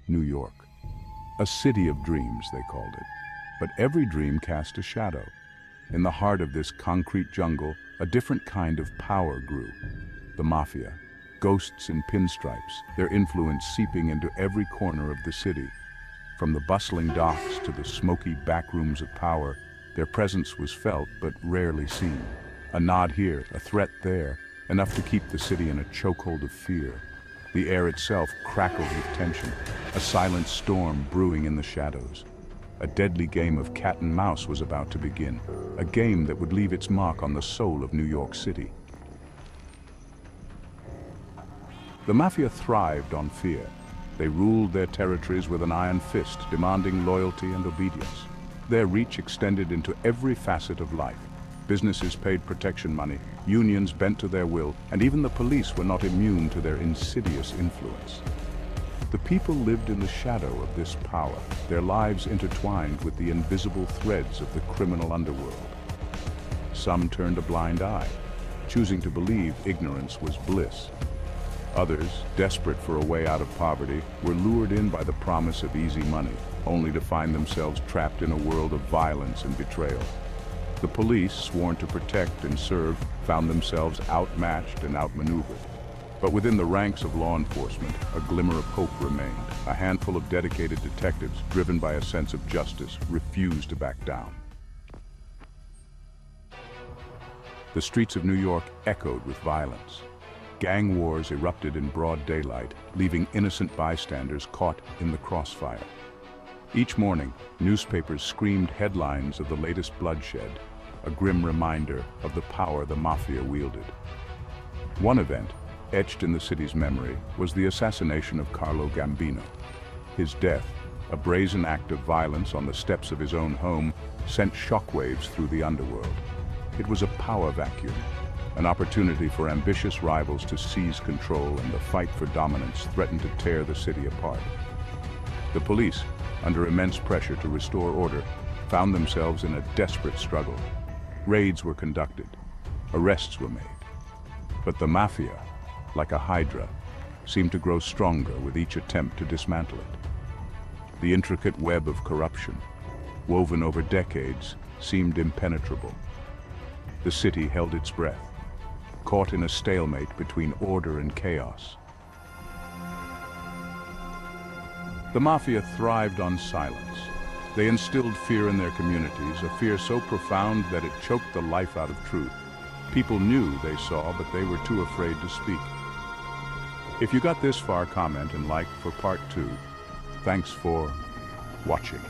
New York. A city of dreams, they called it. But every dream cast a shadow. In the heart of this concrete jungle, a different kind of power grew. The Mafia. Ghosts in pinstripes, their influence seeping into every corner of the city. From the bustling docks to the smoky backrooms of power, their presence was felt but rarely seen. A nod here, a threat there, enough to keep the city in a chokehold of fear. The air itself crackled with tension, a silent storm brewing in the shadows. A deadly game of cat and mouse was about to begin, a game that would leave its mark on the soul of New York City. The Mafia thrived on fear. They ruled their territories with an iron fist, demanding loyalty and obedience. Their reach extended into every facet of life. Businesses paid protection money, unions bent to their will, and even the police were not immune to their insidious influence. The people lived in the shadow of this power, their lives intertwined with the invisible threads of the criminal underworld. Some turned a blind eye, choosing to believe ignorance was bliss. Others, desperate for a way out of poverty, were lured in by the promise of easy money, only to find themselves trapped in a world of violence and betrayal. The police, sworn to protect and serve, found themselves outmatched and outmaneuvered. But within the ranks of law enforcement, a glimmer of hope remained. A handful of dedicated detectives, driven by a sense of justice, refused to back down. The streets of New York echoed with violence. Gang wars erupted in broad daylight, leaving innocent bystanders caught in the crossfire. Each morning, newspapers screamed headlines of the latest bloodshed, a grim reminder of the power the Mafia wielded. One event, etched in the city's memory, was the assassination of Carlo Gambino. His death, a brazen act of violence on the steps of his own home, sent shockwaves through the underworld. It was a power vacuum, an opportunity for ambitious rivals to seize control, and the fight for dominance threatened to tear the city apart. The police, under immense pressure to restore order, found themselves in a desperate struggle. Raids were conducted, arrests were made. But the Mafia, like a hydra, seemed to grow stronger with each attempt to dismantle it. The intricate web of corruption, woven over decades, seemed impenetrable. The city held its breath, caught in a stalemate between order and chaos. The Mafia thrived on silence. They instilled fear in their communities, a fear so profound that it choked the life out of truth. People knew they saw, but they were too afraid to speak. If you got this far, comment and like for part 2. Thanks for watching.